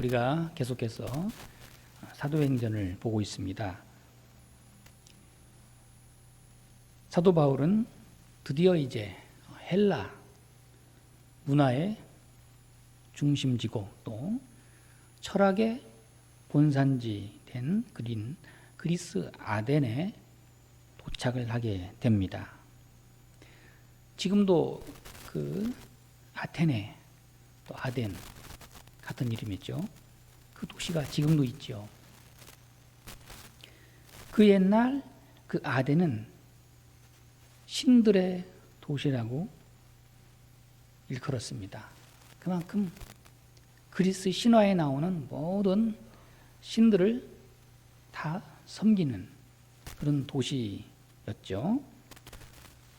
우리가 계속해서 사도행전을 보고 있습니다. 사도 바울은 드디어 이제 헬라 문화의 중심지고 또 철학의 본산지 된 그리스 아덴에 도착을 하게 됩니다. 지금도 그 아테네 또 아덴 같은 이름이죠. 그 도시가 지금도 있죠. 그 옛날 그 아덴은 신들의 도시라고 일컬었습니다. 그만큼 그리스 신화에 나오는 모든 신들을 다 섬기는 그런 도시였죠.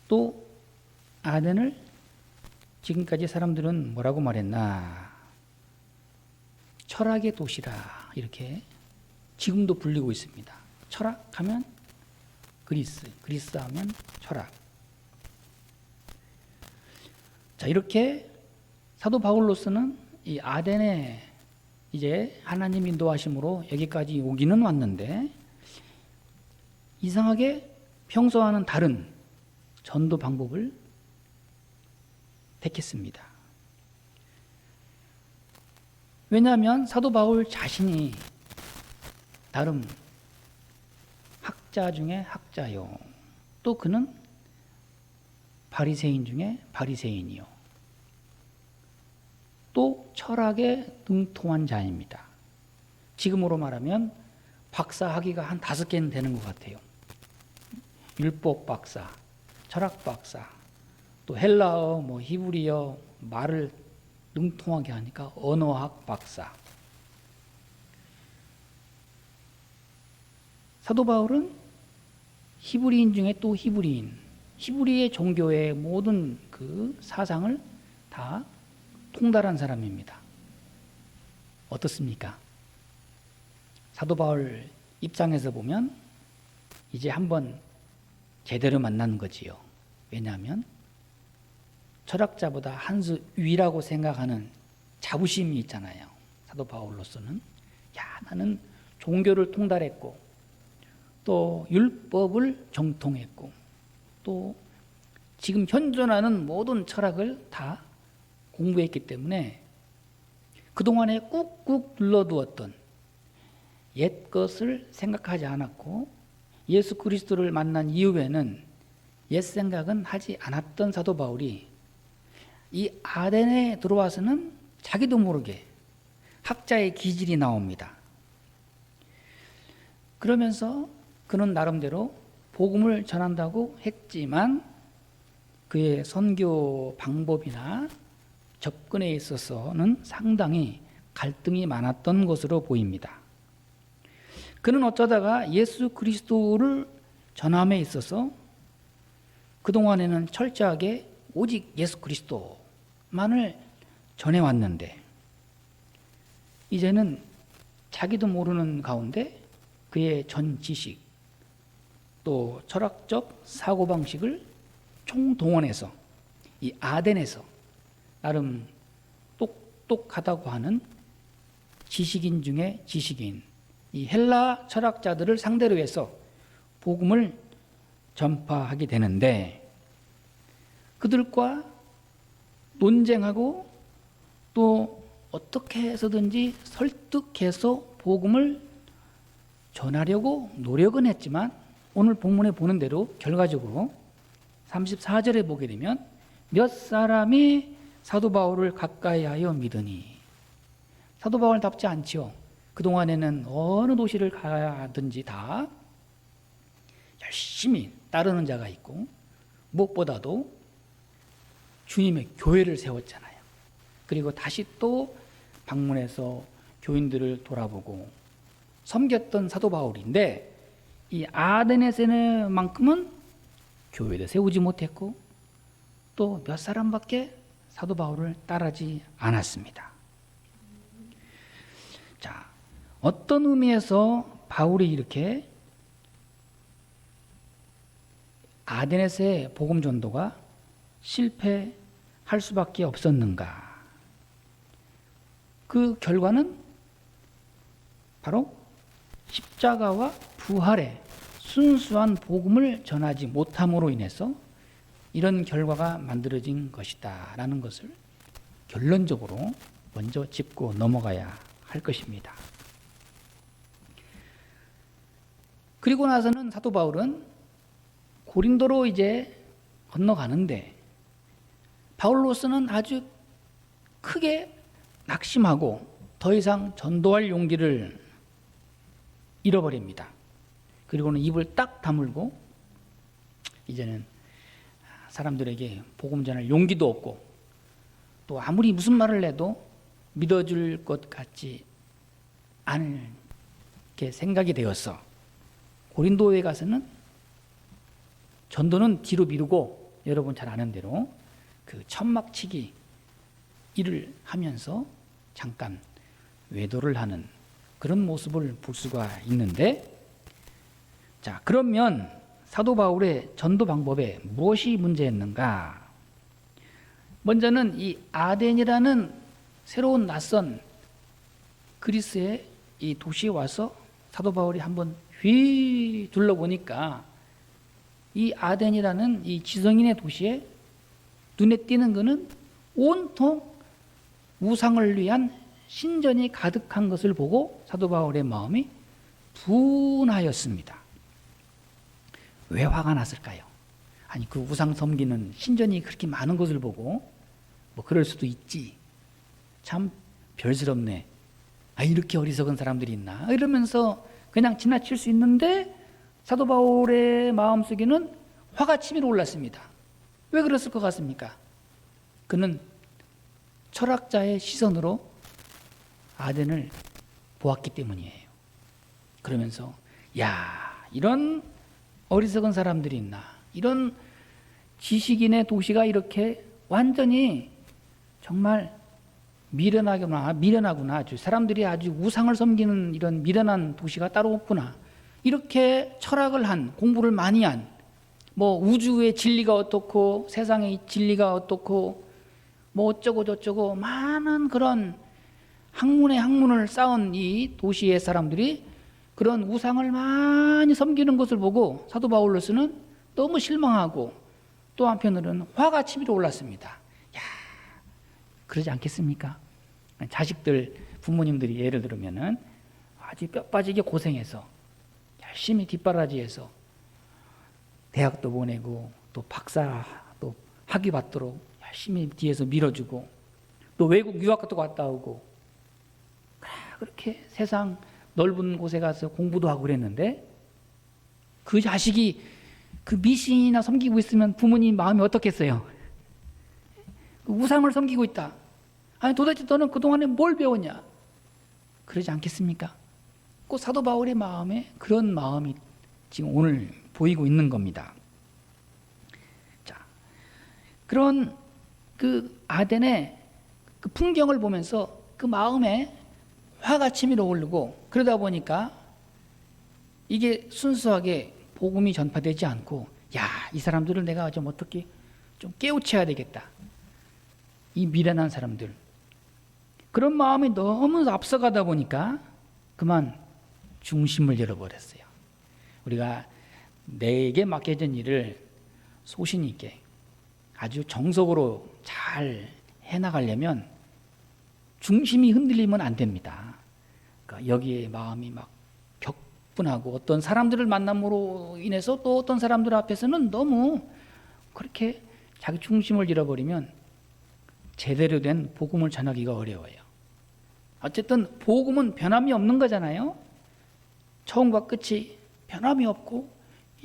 또 아덴을 지금까지 사람들은 뭐라고 말했나? 철학의 도시라 이렇게 지금도 불리고 있습니다. 철학하면 그리스, 그리스 하면 철학. 자, 이렇게 사도 바울로서는 이 아덴에 이제 하나님 인도하심으로 여기까지 오기는 왔는데 이상하게 평소와는 다른 전도 방법을 택했습니다. 왜냐하면 사도 바울 자신이 나름 학자 중에 학자요. 또 그는 바리새인 중에 바리새인이요. 또 철학에 능통한 자입니다. 지금으로 말하면 박사 학위가 한 5개는 되는 것 같아요. 율법 박사, 철학 박사, 또 헬라어, 히브리어 말을 능통하게 하니까 언어학 박사. 사도 바울은 히브리인 중에 또 히브리인, 히브리의 종교의 모든 그 사상을 다 통달한 사람입니다. 어떻습니까? 사도 바울 입장에서 보면 이제 한번 제대로 만난 거지요. 왜냐하면 철학자보다 한 수 위라고 생각하는 자부심이 있잖아요. 사도 바울로서는 나는 종교를 통달했고 또 율법을 정통했고 또 지금 현존하는 모든 철학을 다 공부했기 때문에 그동안에 꾹꾹 눌러두었던 옛 것을 생각하지 않았고 예수 그리스도를 만난 이후에는 옛 생각은 하지 않았던 사도 바울이 이 아덴에 들어와서는 자기도 모르게 학자의 기질이 나옵니다. 그러면서 그는 나름대로 복음을 전한다고 했지만 그의 선교 방법이나 접근에 있어서는 상당히 갈등이 많았던 것으로 보입니다. 그는 어쩌다가 예수 그리스도를 전함에 있어서 그동안에는 철저하게 오직 예수 그리스도만을 전해왔는데 이제는 자기도 모르는 가운데 그의 전 지식 또 철학적 사고방식을 총동원해서 이 아덴에서 나름 똑똑하다고 하는 지식인 중에 지식인 이 헬라 철학자들을 상대로 해서 복음을 전파하게 되는데 그들과 논쟁하고 또 어떻게 해서든지 설득해서 복음을 전하려고 노력은 했지만 오늘 본문에 보는 대로 결과적으로 34절에 보게 되면 몇 사람이 사도 바울을 가까이하여 믿으니 사도 바울답지 않지요. 그동안에는 어느 도시를 가든지 다 열심히 따르는 자가 있고 무엇보다도 주님의 교회를 세웠잖아요. 그리고 다시 또 방문해서 교인들을 돌아보고 섬겼던 사도 바울인데 이 아데네세만큼은 교회도 세우지 못했고 또 몇 사람밖에 사도 바울을 따르지 않았습니다. 자, 어떤 의미에서 바울이 이렇게 아데네세의 복음 전도가 실패할 수밖에 없었는가? 그 결과는 바로 십자가와 부활의 순수한 복음을 전하지 못함으로 인해서 이런 결과가 만들어진 것이다 라는 것을 결론적으로 먼저 짚고 넘어가야 할 것입니다. 그리고 나서는 사도 바울은 고린도로 이제 건너가는데 바울로서는 아주 크게 낙심하고 더 이상 전도할 용기를 잃어버립니다. 그리고는 입을 딱 다물고 이제는 사람들에게 복음 전할 용기도 없고 또 아무리 무슨 말을 해도 믿어줄 것 같지 않을 게 생각이 되어서 고린도에 가서는 전도는 뒤로 미루고 여러분 잘 아는 대로 그 천막치기 일을 하면서 잠깐 외도를 하는 그런 모습을 볼 수가 있는데, 자, 그러면 사도 바울의 전도 방법에 무엇이 문제였는가? 먼저는 이 아덴이라는 새로운 낯선 그리스의 이 도시에 와서 사도 바울이 한번 휘 둘러보니까 이 아덴이라는 이 지성인의 도시에 눈에 띄는 것은 온통 우상을 위한 신전이 가득한 것을 보고 사도 바울의 마음이 분하였습니다. 왜 화가 났을까요? 아니, 그 우상 섬기는 신전이 그렇게 많은 것을 보고 뭐 그럴 수도 있지, 참 별스럽네, 아, 이렇게 어리석은 사람들이 있나 이러면서 그냥 지나칠 수 있는데 사도 바울의 마음속에는 화가 치밀어 올랐습니다. 왜 그랬을 것 같습니까? 그는 철학자의 시선으로 아덴을 보았기 때문이에요. 그러면서 야, 이런 어리석은 사람들이 있나, 이런 지식인의 도시가 이렇게 완전히 정말 미련하구나, 아주 사람들이 아주 우상을 섬기는 이런 미련한 도시가 따로 없구나. 이렇게 철학을 한, 공부를 많이 한, 뭐 우주의 진리가 어떻고 세상의 진리가 어떻고 뭐 어쩌고 저쩌고 많은 그런 학문의 학문을 쌓은 이 도시의 사람들이 그런 우상을 많이 섬기는 것을 보고 사도 바울로서는 너무 실망하고 또 한편으로는 화가 치밀어 올랐습니다. 야, 그러지 않겠습니까? 자식들, 부모님들이 예를 들면은 아주 뼈 빠지게 고생해서 열심히 뒷바라지해서 대학도 보내고 또 박사 또 학위 받도록 열심히 뒤에서 밀어주고 또 외국 유학도 갔다 오고 그렇게 세상 넓은 곳에 가서 공부도 하고 그랬는데 그 자식이 그 미신이나 섬기고 있으면 부모님 마음이 어떻겠어요? 우상을 섬기고 있다. 아니, 도대체 너는 그동안에 뭘 배웠냐? 그러지 않겠습니까? 꼭 사도 바울의 마음에 그런 마음이 지금 오늘 보이고 있는 겁니다. 자, 그런 그 아덴의 그 풍경을 보면서 그 마음에 화가 치밀어 오르고 그러다 보니까 이게 순수하게 복음이 전파되지 않고 야, 이 사람들을 내가 좀 어떻게 좀 깨우쳐야 되겠다. 이 미련한 사람들. 그런 마음이 너무 앞서가다 보니까 그만 중심을 잃어버렸어요. 우리가 내게 맡겨진 일을 소신 있게 아주 정석으로 잘 해나가려면 중심이 흔들리면 안 됩니다. 그러니까 여기에 마음이 막 격분하고 어떤 사람들을 만남으로 인해서 또 어떤 사람들 앞에서는 너무 그렇게 자기 중심을 잃어버리면 제대로 된 복음을 전하기가 어려워요. 어쨌든 복음은 변함이 없는 거잖아요. 처음과 끝이 변함이 없고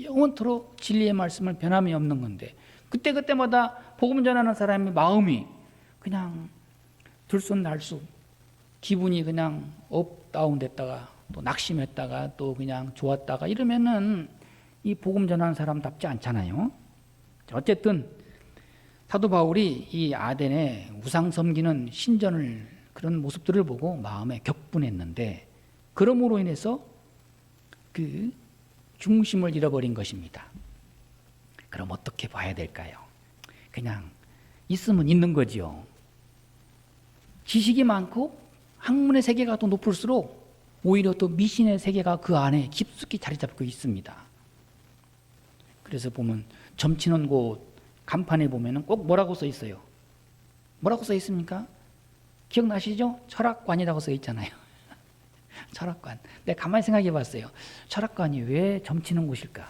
영원토록 진리의 말씀을 변함이 없는 건데 그때그때마다 복음 전하는 사람의 마음이 그냥 들쑥날쑥 기분이 그냥 업 다운 됐다가 또 낙심했다가 또 그냥 좋았다가 이러면은 이 복음 전하는 사람답지 않잖아요. 어쨌든 사도 바울이 이 아덴의 우상 섬기는 신전을 그런 모습들을 보고 마음에 격분했는데 그러므로 인해서 그 중심을 잃어버린 것입니다. 그럼 어떻게 봐야 될까요? 그냥 있으면 있는 거지요. 지식이 많고 학문의 세계가 더 높을수록 오히려 또 미신의 세계가 그 안에 깊숙이 자리 잡고 있습니다. 그래서 보면 점치는 곳 간판에 보면은 꼭 뭐라고 써 있어요? 뭐라고 써 있습니까? 기억나시죠? 철학관이라고 써 있잖아요. 철학관. 내가 가만히 생각해 봤어요. 철학관이 왜 점치는 곳일까?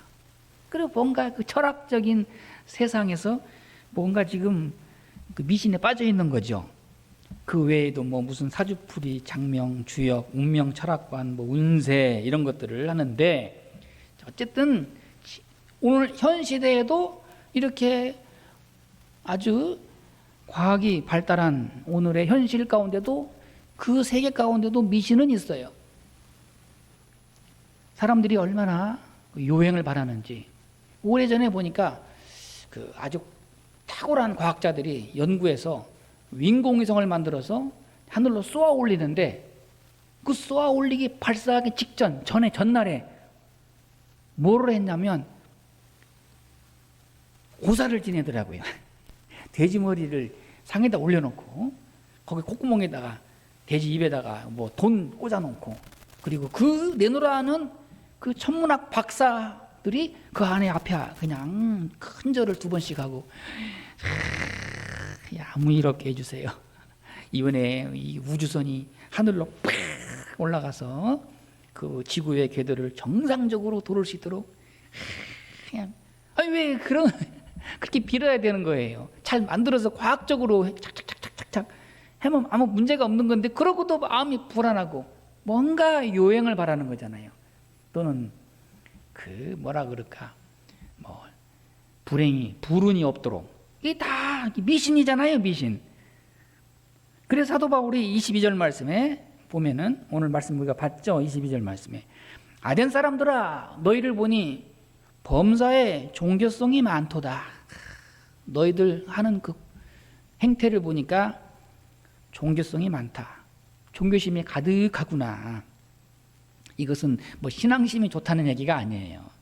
그리고 뭔가 그 철학적인 세상에서 뭔가 지금 그 미신에 빠져 있는 거죠. 그 외에도 뭐 무슨 사주풀이, 장명, 주역, 운명, 철학관, 뭐 운세 이런 것들을 하는데, 어쨌든 오늘 현 시대에도 이렇게 아주 과학이 발달한 오늘의 현실 가운데도 그 세계 가운데도 미신은 있어요. 사람들이 얼마나 요행을 바라는지. 오래전에 보니까 그 아주 탁월한 과학자들이 연구해서 인공위성을 만들어서 하늘로 쏘아 올리는데, 그 쏘아 올리기 발사하기 전날에 뭐를 했냐면 고사를 지내더라고요. 돼지 머리를 상에다 올려놓고 거기 콧구멍에다가 돼지 입에다가 뭐 돈 꽂아놓고, 그리고 그 내놓으라는 그 천문학 박사들이 그 안에 앞에 그냥 큰 절을 2번씩 하고 야무이롭게 해주세요. 이번에 이 우주선이 하늘로 팍 올라가서 그 지구의 궤도를 정상적으로 돌을 수 있도록 그냥, 아니 왜 그렇게 빌어야 되는 거예요? 잘 만들어서 과학적으로 착착착착착 하면 아무 문제가 없는 건데, 그러고도 마음이 불안하고 뭔가 요행을 바라는 거잖아요. 또는 그 뭐라 그럴까, 뭐 불운이 없도록, 이게 다 미신이잖아요, 미신. 그래서 사도 바울이 22절 말씀에 보면은, 오늘 말씀 우리가 봤죠? 22절 말씀에 아덴 사람들아, 너희를 보니 범사에 종교성이 많도다. 너희들 하는 그 행태를 보니까 종교성이 많다. 종교심이 가득하구나. 이것은 뭐 신앙심이 좋다는 얘기가 아니에요.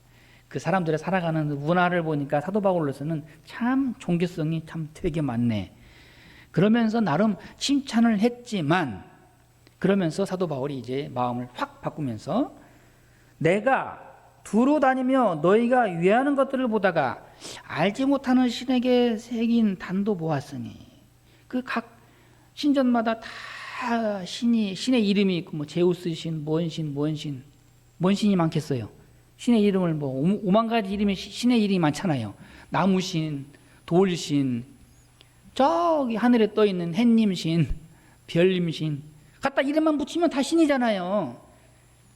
그 사람들의 살아가는 문화를 보니까 사도 바울로서는 참 종교성이 참 되게 많네. 그러면서 나름 칭찬을 했지만, 그러면서 사도 바울이 이제 마음을 확 바꾸면서, 내가 두루 다니며 너희가 위하는 것들을 보다가 알지 못하는 신에게 새긴 단도 보았으니, 그 각 신전마다 다 신의 이름이 있고, 뭐 제우스 신, 뭔 신이 많겠어요. 신의 이름을 뭐 5만 가지 이름이, 신의 이름이 많잖아요. 나무신, 돌신, 저기 하늘에 떠 있는 햇님신, 별님신, 갖다 이름만 붙이면 다 신이잖아요.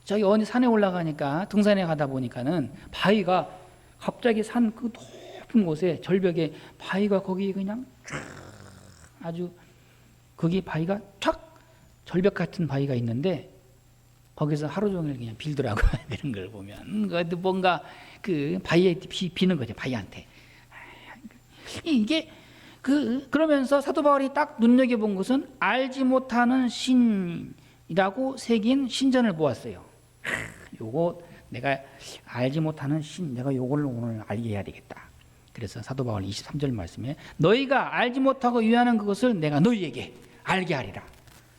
저기 어디 산에 올라가니까, 등산에 가다 보니까는 바위가 갑자기 산 그 높은 곳에 절벽에 바위가 거기 그냥 아주, 거기 바위가 촥 절벽 같은 바위가 있는데, 거기서 하루 종일 그냥 빌더라고요. 그런 걸 보면 뭔가 그 바위에 비는 거죠, 바위한테. 이게 그러면서 사도 바울이 딱 눈여겨본 것은 알지 못하는 신이라고 새긴 신전을 보았어요. 요거 내가 알지 못하는 신, 내가 요걸 오늘 알게 해야 되겠다. 그래서 사도 바울 23절 말씀에 너희가 알지 못하고 위하는 그것을 내가 너희에게 알게 하리라.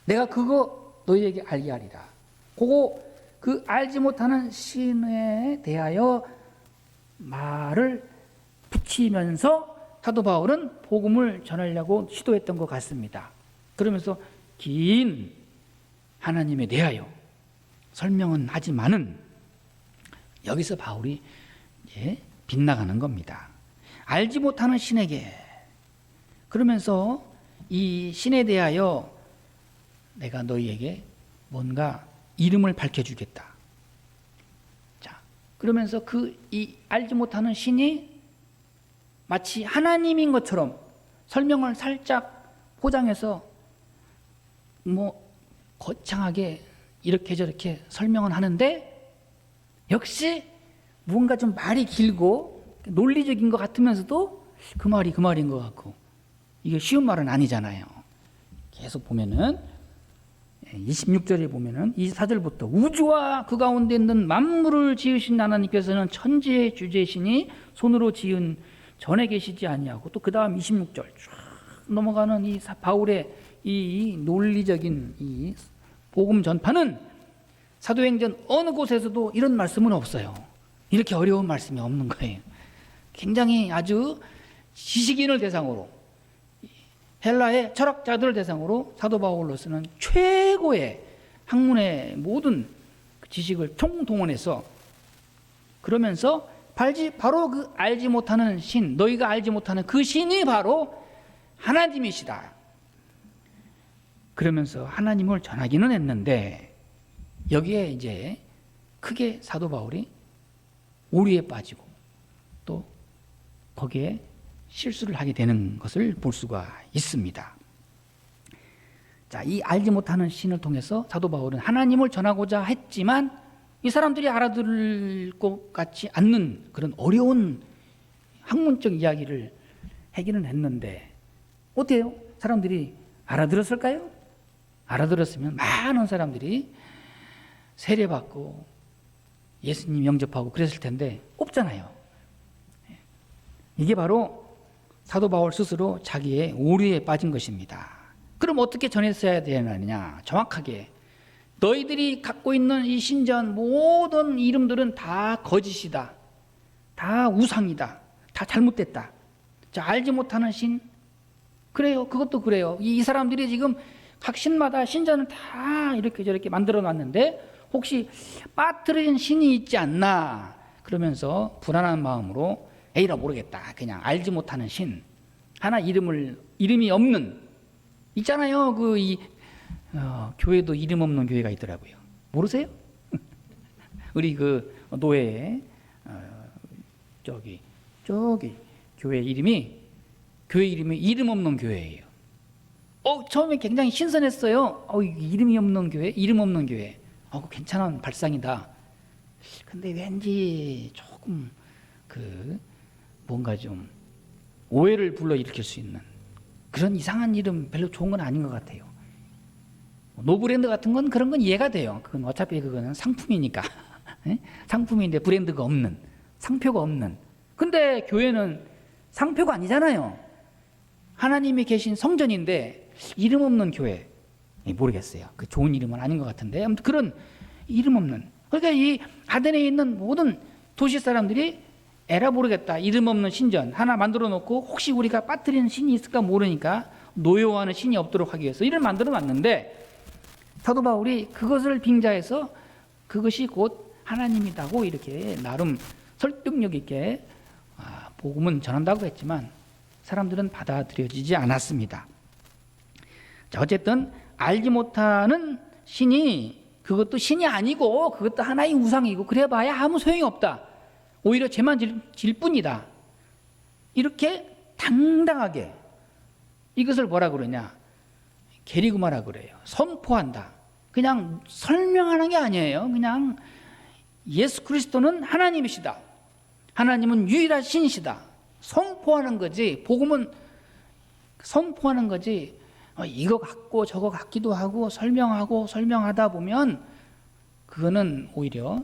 내가 그거 너희에게 알게 하리라. 그거 그 알지 못하는 신에 대하여 말을 붙이면서 사도 바울은 복음을 전하려고 시도했던 것 같습니다. 그러면서 긴 하나님에 대하여 설명은 하지만은 여기서 바울이 빗나가는 겁니다. 알지 못하는 신에게, 그러면서 이 신에 대하여 내가 너희에게 뭔가 이름을 밝혀주겠다. 자, 그러면서 이 알지 못하는 신이 마치 하나님인 것처럼 설명을 살짝 포장해서 뭐 거창하게 이렇게 저렇게 설명은 하는데, 역시 뭔가 좀 말이 길고 논리적인 것 같으면서도 그 말인 것 같고, 이게 쉬운 말은 아니잖아요. 계속 보면은 26절에 보면은 24절부터 우주와 그 가운데 있는 만물을 지으신 하나님께서는 천지의 주제시니 손으로 지은 전에 계시지 아니하고, 또 그 다음 26절 쭉 넘어가는 이 바울의 이 논리적인 이 복음 전파는 사도행전 어느 곳에서도 이런 말씀은 없어요. 이렇게 어려운 말씀이 없는 거예요. 굉장히 아주 지식인을 대상으로, 헬라의 철학자들을 대상으로 사도 바울로서는 최고의 학문의 모든 지식을 총동원해서, 그러면서 바로 그 알지 못하는 신, 너희가 알지 못하는 그 신이 바로 하나님이시다, 그러면서 하나님을 전하기는 했는데, 여기에 이제 크게 사도 바울이 오류에 빠지고 또 거기에 실수를 하게 되는 것을 볼 수가 있습니다. 자, 이 알지 못하는 신을 통해서 사도 바울은 하나님을 전하고자 했지만 이 사람들이 알아들을 것 같지 않는 그런 어려운 학문적 이야기를 하기는 했는데, 어때요? 사람들이 알아들었을까요? 알아들었으면 많은 사람들이 세례받고 예수님 영접하고 그랬을 텐데 없잖아요. 이게 바로 사도 바울 스스로 자기의 오류에 빠진 것입니다. 그럼 어떻게 전했어야 되느냐? 정확하게 너희들이 갖고 있는 이 신전 모든 이름들은 다 거짓이다, 다 우상이다, 다 잘못됐다. 자, 알지 못하는 신, 그래요, 그것도 그래요. 이 사람들이 지금 각 신마다 신전을 다 이렇게 저렇게 만들어 놨는데 혹시 빠뜨린 신이 있지 않나, 그러면서 불안한 마음으로 에이라 모르겠다, 그냥 알지 못하는 신 하나, 이름이 없는, 있잖아요. 교회도 이름 없는 교회가 있더라고요. 모르세요? 우리 그 노예에 저기 교회 이름이 이름 없는 교회예요. 처음에 굉장히 신선했어요. 이름이 없는 교회, 이름 없는 교회. 괜찮은 발상이다. 근데 왠지 조금 뭔가 좀 오해를 불러일으킬 수 있는 그런 이상한 이름, 별로 좋은 건 아닌 것 같아요. 노브랜드 같은 건 그런 건 이해가 돼요. 그건 어차피 그거는 상품이니까. 상품인데 브랜드가 없는, 상표가 없는. 근데 교회는 상표가 아니잖아요. 하나님이 계신 성전인데 이름 없는 교회, 모르겠어요. 그 좋은 이름은 아닌 것 같은데, 아무튼 그런 이름 없는, 그러니까 이 아덴에 있는 모든 도시 사람들이 에라 모르겠다, 이름 없는 신전 하나 만들어 놓고 혹시 우리가 빠뜨리는 신이 있을까 모르니까 노여워하는 신이 없도록 하기 위해서 이를 만들어 놨는데, 사도 바울이 그것을 빙자해서 그것이 곧 하나님이다고 이렇게 나름 설득력 있게 복음은 전한다고 했지만 사람들은 받아들여지지 않았습니다. 자, 어쨌든 알지 못하는 신이, 그것도 신이 아니고 그것도 하나의 우상이고 그래봐야 아무 소용이 없다, 오히려 죄만 질 뿐이다, 이렇게 당당하게 이것을 뭐라 그러냐, 게리구마라 그래요. 선포한다. 그냥 설명하는 게 아니에요. 그냥 예수 그리스도는 하나님이시다, 하나님은 유일한 신이시다, 선포하는 거지. 복음은 선포하는 거지. 이거 같고 저거 같기도 하고 설명하다 보면 그거는 오히려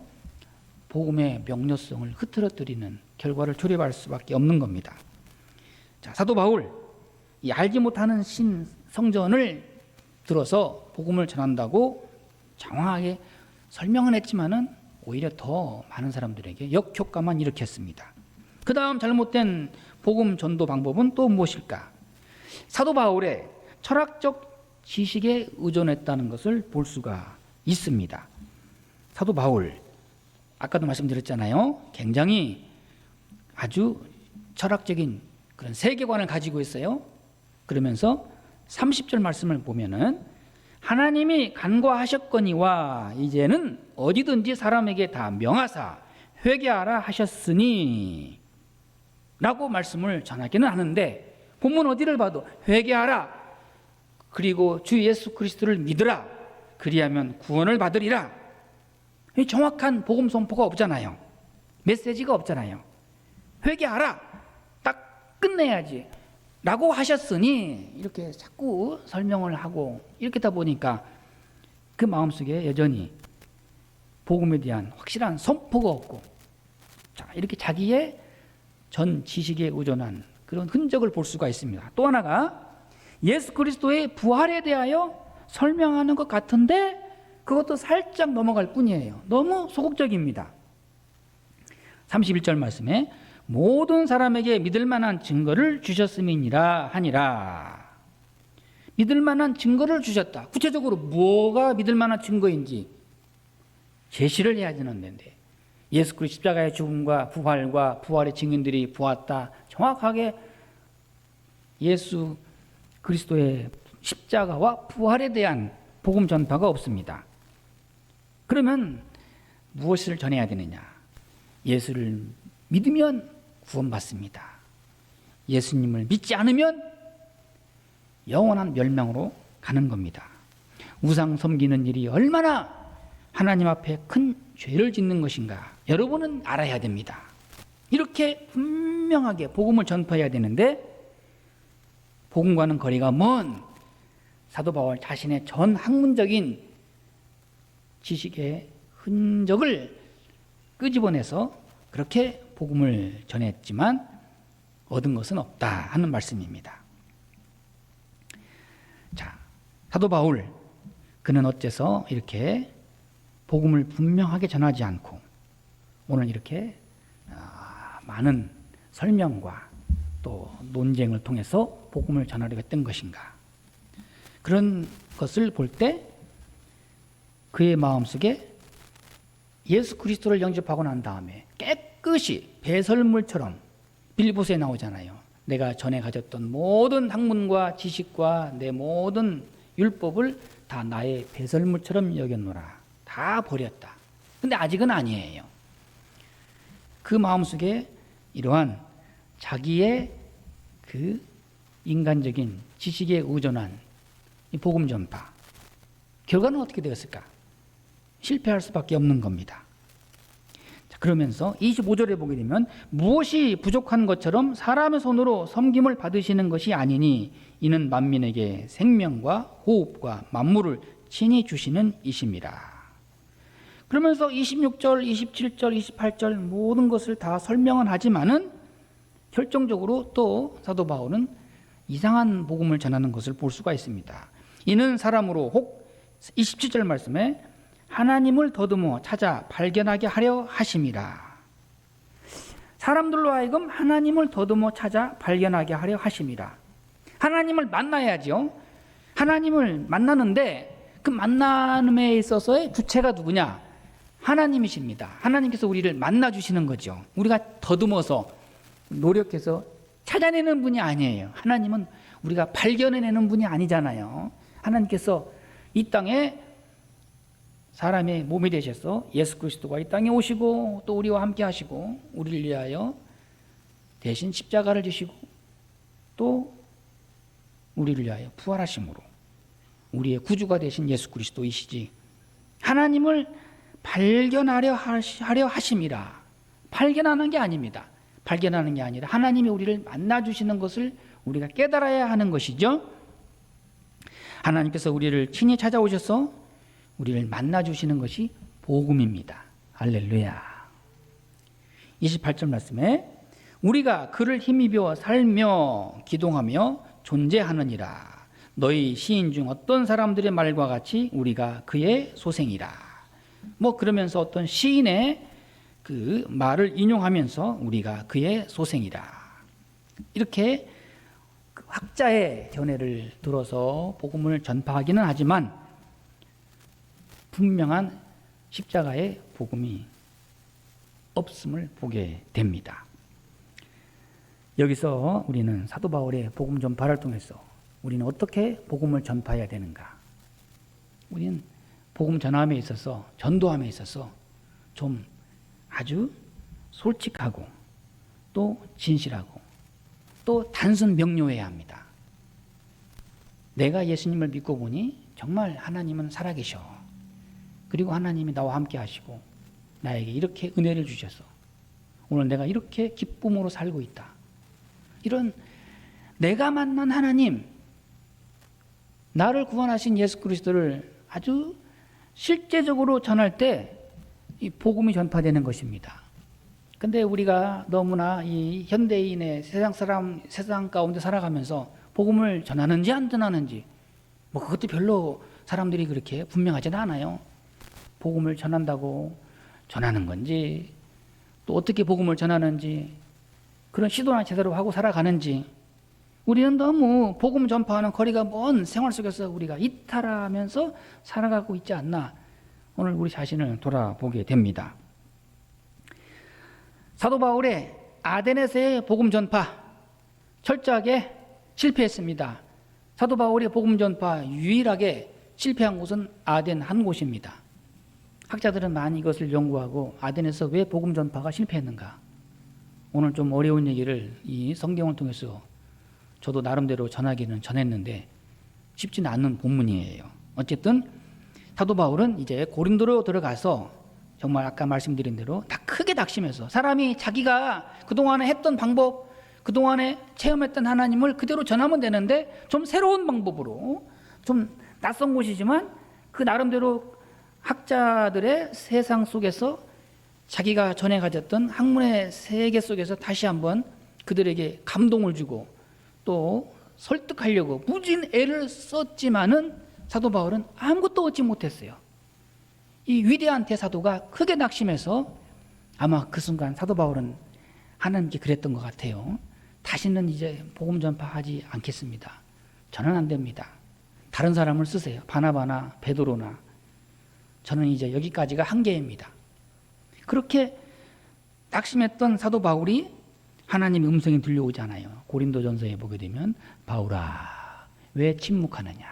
복음의 명료성을 흐트러뜨리는 결과를 초래할 수밖에 없는 겁니다. 자, 사도 바울, 이 알지 못하는 신 성전을 들어서 복음을 전한다고 장황하게 설명은 했지만은 오히려 더 많은 사람들에게 역효과만 일으켰습니다. 그 다음 잘못된 복음 전도 방법은 또 무엇일까? 사도 바울의 철학적 지식에 의존했다는 것을 볼 수가 있습니다. 사도 바울, 아까도 말씀드렸잖아요. 굉장히 아주 철학적인 그런 세계관을 가지고 있어요. 그러면서 30절 말씀을 보면은 하나님이 간과하셨거니와 이제는 어디든지 사람에게 다 명하사 회개하라 하셨으니 라고 말씀을 전하기는 하는데, 본문 어디를 봐도 회개하라, 그리고 주 예수 그리스도를 믿으라, 그리하면 구원을 받으리라, 정확한 복음 선포가 없잖아요. 메시지가 없잖아요. 회개하라, 딱 끝내야지 라고 하셨으니, 이렇게 자꾸 설명을 하고 이렇게 다 보니까 그 마음속에 여전히 복음에 대한 확실한 선포가 없고, 자, 이렇게 자기의 전 지식에 의존한 그런 흔적을 볼 수가 있습니다. 또 하나가 예수 그리스도의 부활에 대하여 설명하는 것 같은데 그것도 살짝 넘어갈 뿐이에요. 너무 소극적입니다. 31절 말씀에 모든 사람에게 믿을 만한 증거를 주셨음이니라 하니라. 믿을 만한 증거를 주셨다. 구체적으로 뭐가 믿을 만한 증거인지 제시를 해야 되는데, 예수 그리스도 십자가의 죽음과 부활과 부활의 증인들이 보았다. 정확하게 예수 그리스도의 십자가와 부활에 대한 복음 전파가 없습니다. 그러면 무엇을 전해야 되느냐? 예수를 믿으면 구원받습니다. 예수님을 믿지 않으면 영원한 멸망으로 가는 겁니다. 우상 섬기는 일이 얼마나 하나님 앞에 큰 죄를 짓는 것인가 여러분은 알아야 됩니다. 이렇게 분명하게 복음을 전파해야 되는데, 복음과는 거리가 먼 사도 바울 자신의 전 학문적인 지식의 흔적을 끄집어내서 그렇게 복음을 전했지만 얻은 것은 없다 하는 말씀입니다. 자, 사도 바울, 그는 어째서 이렇게 복음을 분명하게 전하지 않고 오늘 이렇게 많은 설명과 또 논쟁을 통해서 복음을 전하려고 했던 것인가? 그런 것을 볼 때 그의 마음속에 예수 그리스도를 영접하고 난 다음에 깨끗이 배설물처럼, 빌보스에 나오잖아요. 내가 전에 가졌던 모든 학문과 지식과 내 모든 율법을 다 나의 배설물처럼 여겼노라. 다 버렸다. 근데 아직은 아니에요. 그 마음속에 이러한 자기의 그 인간적인 지식에 의존한 이 복음 전파, 결과는 어떻게 되었을까? 실패할 수밖에 없는 겁니다. 자, 그러면서 25절에 보게 되면 무엇이 부족한 것처럼 사람의 손으로 섬김을 받으시는 것이 아니니 이는 만민에게 생명과 호흡과 만물을 친히 주시는 이심이라. 그러면서 26절, 27절, 28절 모든 것을 다 설명은 하지만은 결정적으로 또 사도 바울은 이상한 복음을 전하는 것을 볼 수가 있습니다. 이는 사람으로 혹 27절 말씀에 하나님을 더듬어 찾아 발견하게 하려 하심이라. 사람들로 하여금 하나님을 더듬어 찾아 발견하게 하려 하심이라. 하나님을 만나야죠. 하나님을 만나는데 그 만남에 있어서의 주체가 누구냐? 하나님이십니다. 하나님께서 우리를 만나주시는 거죠. 우리가 더듬어서 노력해서 찾아내는 분이 아니에요. 하나님은 우리가 발견해내는 분이 아니잖아요. 하나님께서 이 땅에 사람의 몸이 되셔서 예수 그리스도가 이 땅에 오시고 또 우리와 함께 하시고 우리를 위하여 대신 십자가를 지시고 또 우리를 위하여 부활하심으로 우리의 구주가 되신 예수 그리스도이시지, 하나님을 발견하려 하심이라. 발견하는 게 아닙니다. 발견하는 게 아니라 하나님이 우리를 만나주시는 것을 우리가 깨달아야 하는 것이죠. 하나님께서 우리를 친히 찾아오셔서 우리를 만나주시는 것이 복음입니다. 할렐루야. 28절 말씀에 우리가 그를 힘입어 살며 기동하며 존재하느니라. 너희 시인 중 어떤 사람들의 말과 같이 우리가 그의 소생이라. 그러면서 어떤 시인의 그 말을 인용하면서 우리가 그의 소생이라. 이렇게 학자의 견해를 들어서 복음을 전파하기는 하지만 분명한 십자가의 복음이 없음을 보게 됩니다. 여기서 우리는 사도 바울의 복음 전파를 통해서 우리는 어떻게 복음을 전파해야 되는가? 우리는 복음 전함에 있어서, 전도함에 있어서 좀 아주 솔직하고 또 진실하고 또 단순 명료해야 합니다. 내가 예수님을 믿고 보니 정말 하나님은 살아계셔. 그리고 하나님이 나와 함께 하시고 나에게 이렇게 은혜를 주셔서 오늘 내가 이렇게 기쁨으로 살고 있다. 이런 내가 만난 하나님, 나를 구원하신 예수 그리스도를 아주 실제적으로 전할 때 이 복음이 전파되는 것입니다. 근데 우리가 너무나 이 현대인의 세상 가운데 살아가면서 복음을 전하는지 안 전하는지 그것도 별로 사람들이 그렇게 분명하지는 않아요. 복음을 전한다고 전하는 건지, 또 어떻게 복음을 전하는지, 그런 시도나 제대로 하고 살아가는지, 우리는 너무 복음 전파하는 거리가 먼 생활 속에서 우리가 이탈하면서 살아가고 있지 않나, 오늘 우리 자신을 돌아보게 됩니다. 사도 바울의 아덴에서의 복음 전파 철저하게 실패했습니다. 사도 바울의 복음 전파 유일하게 실패한 곳은 아덴 한 곳입니다. 학자들은 많이 이것을 연구하고 아덴에서 왜 복음 전파가 실패했는가, 오늘 좀 어려운 얘기를 이 성경을 통해서 저도 나름대로 전하기는 전했는데 쉽지는 않는 본문이에요. 어쨌든 사도 바울은 이제 고린도로 들어가서 정말 아까 말씀드린 대로 다 크게 낙심해서, 사람이 자기가 그동안에 했던 방법, 그동안에 체험했던 하나님을 그대로 전하면 되는데 좀 새로운 방법으로, 좀 낯선 곳이지만 그 나름대로 학자들의 세상 속에서 자기가 전에 가졌던 학문의 세계 속에서 다시 한번 그들에게 감동을 주고 또 설득하려고 무진 애를 썼지만은 사도 바울은 아무것도 얻지 못했어요. 이 위대한 대사도가 크게 낙심해서 아마 그 순간 사도 바울은 하나님께 그랬던 것 같아요. 다시는 이제 복음 전파하지 않겠습니다. 저는 안 됩니다. 다른 사람을 쓰세요. 바나바나 베드로나. 저는 이제 여기까지가 한계입니다. 그렇게 낙심했던 사도 바울이 하나님의 음성이 들려오잖아요. 고린도전서에 보게 되면 바울아 왜 침묵하느냐,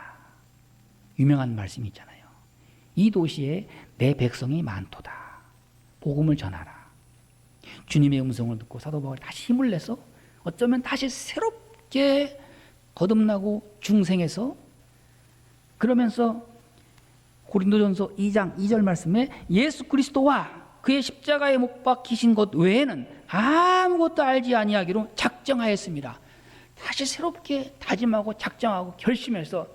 유명한 말씀이 있잖아요. 이 도시에 내 백성이 많도다. 복음을 전하라. 주님의 음성을 듣고 사도 바울이 다시 힘을 내서 어쩌면 다시 새롭게 거듭나고 중생해서, 그러면서 고린도전서 2장 2절 말씀에 예수 그리스도와 그의 십자가에 못 박히신 것 외에는 아무것도 알지 아니하기로 작정하였습니다. 다시 새롭게 다짐하고 작정하고 결심해서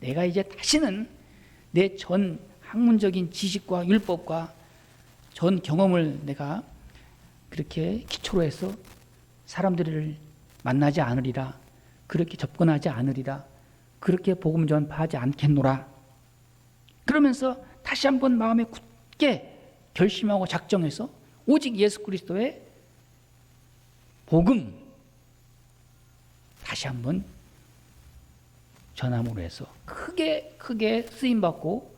내가 이제 다시는 내 전 학문적인 지식과 율법과 전 경험을 내가 그렇게 기초로 해서 사람들을 만나지 않으리라, 그렇게 접근하지 않으리라, 그렇게 복음 전파하지 않겠노라. 그러면서 다시 한번 마음에 굳게 결심하고 작정해서 오직 예수 그리스도의 복음 다시 한번 전함으로 해서 크게 쓰임받고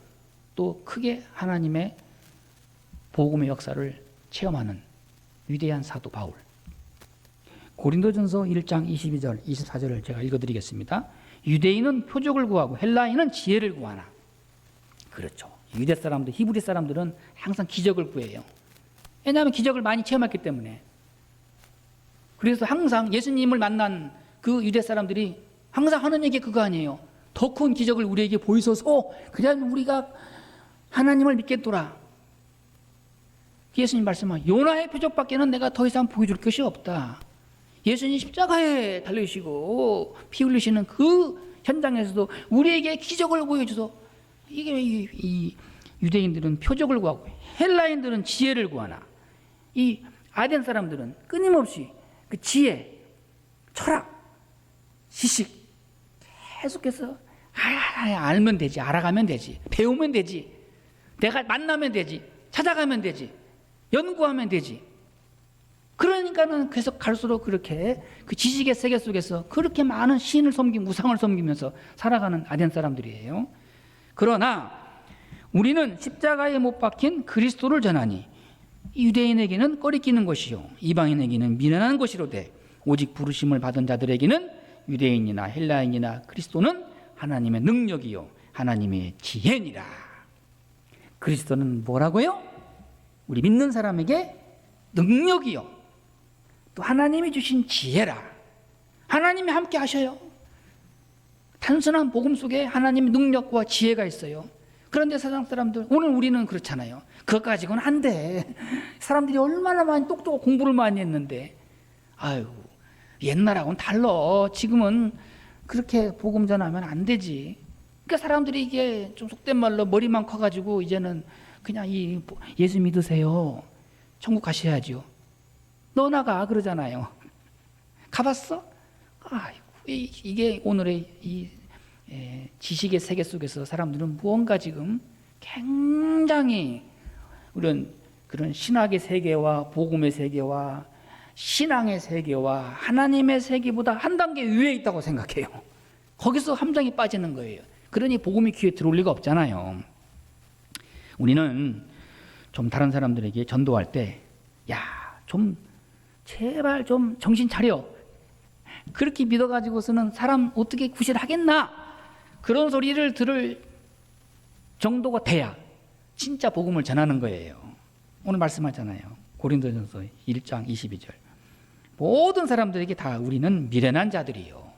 또 크게 하나님의 복음의 역사를 체험하는 위대한 사도 바울. 고린도전서 1장 22절 24절을 제가 읽어드리겠습니다. 유대인은 표적을 구하고 헬라인은 지혜를 구하나. 그렇죠. 유대 사람들, 히브리 사람들은 항상 기적을 구해요. 왜냐하면 기적을 많이 체험했기 때문에. 그래서 항상 예수님을 만난 그 유대 사람들이 항상 하는 얘기 그거 아니에요. 더 큰 기적을 우리에게 보이소서, 그래야 우리가 하나님을 믿겠더라. 예수님 말씀하신 요나의 표적밖에는 내가 더 이상 보여줄 것이 없다. 예수님 십자가에 달리시고 피 흘리시는 그 현장에서도 우리에게 기적을 보여줘서, 이게 이 유대인들은 표적을 구하고 헬라인들은 지혜를 구하나, 이 아덴 사람들은 끊임없이 그 지혜, 철학, 지식 계속해서 알면 되지, 알아가면 되지, 배우면 되지, 내가 만나면 되지, 찾아가면 되지, 연구하면 되지. 그러니까는 계속 갈수록 그렇게 그 지식의 세계 속에서 그렇게 많은 신을 섬기고 우상을 섬기면서 살아가는 아덴 사람들이에요. 그러나 우리는 십자가에 못 박힌 그리스도를 전하니 유대인에게는 꺼리끼는 것이요 이방인에게는 미련한 것이로되 오직 부르심을 받은 자들에게는 유대인이나 헬라인이나 그리스도는 하나님의 능력이요 하나님의 지혜니라. 그리스도는 뭐라고요? 우리 믿는 사람에게 능력이요 또 하나님이 주신 지혜라. 하나님이 함께 하셔요. 단순한 복음 속에 하나님의 능력과 지혜가 있어요. 그런데 세상 사람들, 오늘 우리는 그렇잖아요. 그것 가지고는 안 돼. 사람들이 얼마나 많이 똑똑하고 공부를 많이 했는데, 아유, 옛날하고는 달라. 지금은 그렇게 복음 전하면 안 되지. 그러니까 사람들이 이게 좀 속된 말로 머리만 커가지고 이제는 그냥 이 예수 믿으세요. 천국 가셔야죠. 너 나가 그러잖아요. 가봤어? 아이고, 이게 오늘의 이 지식의 세계 속에서 사람들은 무언가 지금 굉장히 그런 신학의 세계와 복음의 세계와 신앙의 세계와 하나님의 세계보다 한 단계 위에 있다고 생각해요. 거기서 함정이 빠지는 거예요. 그러니 복음이 귀에 들어올 리가 없잖아요. 우리는 좀 다른 사람들에게 전도할 때, 야, 좀 제발 좀 정신 차려. 그렇게 믿어가지고서는 사람 어떻게 구실하겠나? 그런 소리를 들을 정도가 돼야 진짜 복음을 전하는 거예요. 오늘 말씀하잖아요. 고린도전서 1장 22절. 모든 사람들에게 다 우리는 미련한 자들이요.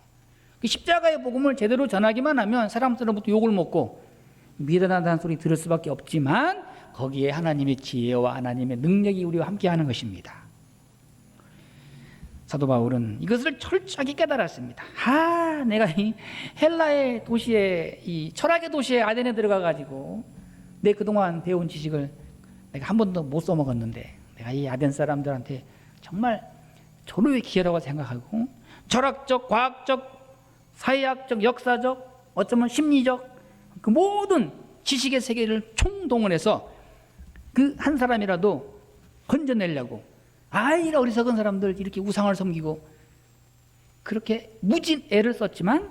그 십자가의 복음을 제대로 전하기만 하면 사람들로부터 욕을 먹고 미련하다는 소리 들을 수밖에 없지만 거기에 하나님의 지혜와 하나님의 능력이 우리와 함께하는 것입니다. 사도 바울은 이것을 철저하게 깨달았습니다. 내가 이 헬라의 도시에, 이 철학의 도시에 아덴에 들어가가지고 내 그동안 배운 지식을 내가 한 번도 못 써먹었는데 내가 이 아덴 사람들한테 정말 절호의 기회라고 생각하고 철학적, 과학적, 사회학적, 역사적, 어쩌면 심리적 그 모든 지식의 세계를 총동원해서 그 한 사람이라도 건져내려고 이런 어리석은 사람들 이렇게 우상을 섬기고 그렇게 무진 애를 썼지만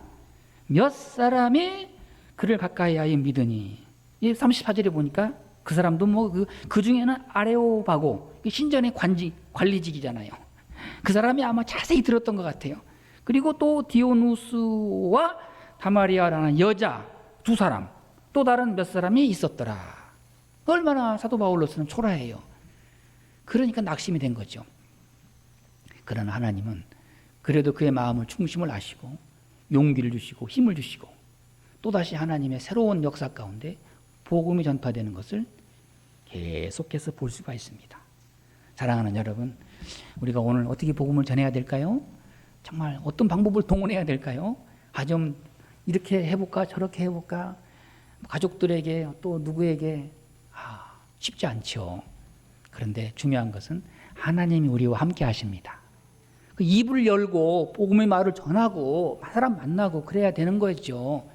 몇 사람이 그를 가까이하여 믿으니 34절에 보니까 그 사람도 뭐 그 중에는 아레오바고 신전의 관리직이잖아요. 그 사람이 아마 자세히 들었던 것 같아요. 그리고 또 디오누스와 다마리아라는 여자 두 사람, 또 다른 몇 사람이 있었더라. 얼마나 사도 바울로서는 초라해요. 그러니까 낙심이 된 거죠. 그러나 하나님은 그래도 그의 마음을 중심을 아시고 용기를 주시고 힘을 주시고 또다시 하나님의 새로운 역사 가운데 복음이 전파되는 것을 계속해서 볼 수가 있습니다. 사랑하는 여러분, 우리가 오늘 어떻게 복음을 전해야 될까요? 정말 어떤 방법을 동원해야 될까요? 좀 이렇게 해볼까 저렇게 해볼까 가족들에게 또 누구에게 쉽지 않죠. 그런데 중요한 것은 하나님이 우리와 함께 하십니다. 그 입을 열고 복음의 말을 전하고 사람 만나고 그래야 되는 거죠.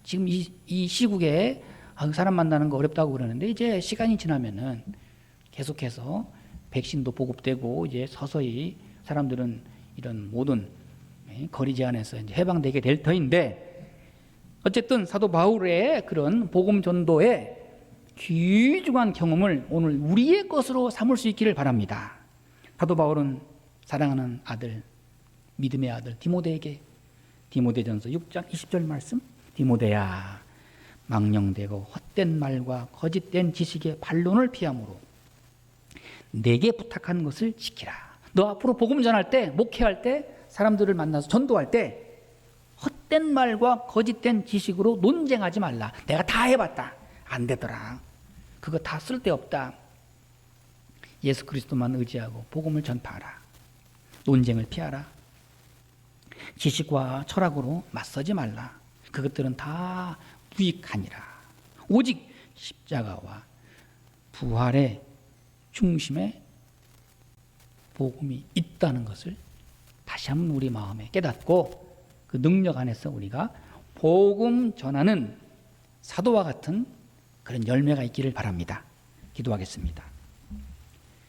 지금 이 시국에 사람 만나는 거 어렵다고 그러는데 이제 시간이 지나면은 계속해서 백신도 보급되고 이제 서서히 사람들은 이런 모든 거리 제한에서 이제 해방되게 될 터인데 어쨌든 사도 바울의 그런 복음 전도의 귀중한 경험을 오늘 우리의 것으로 삼을 수 있기를 바랍니다. 사도 바울은 사랑하는 아들, 믿음의 아들 디모데에게 디모데전서 6장 20절 말씀, 디모데야 망령되고 헛된 말과 거짓된 지식의 반론을 피함으로 내게 부탁한 것을 지키라. 너 앞으로 복음 전할 때, 목회할 때, 사람들을 만나서 전도할 때 헛된 말과 거짓된 지식으로 논쟁하지 말라. 내가 다 해봤다. 안 되더라. 그거 다 쓸데없다. 예수 그리스도만 의지하고 복음을 전파하라. 논쟁을 피하라. 지식과 철학으로 맞서지 말라. 그것들은 다 무익하니라. 오직 십자가와 부활의 중심에 복음이 있다는 것을 다시 한번 우리 마음에 깨닫고 그 능력 안에서 우리가 복음 전하는 사도와 같은 그런 열매가 있기를 바랍니다. 기도하겠습니다.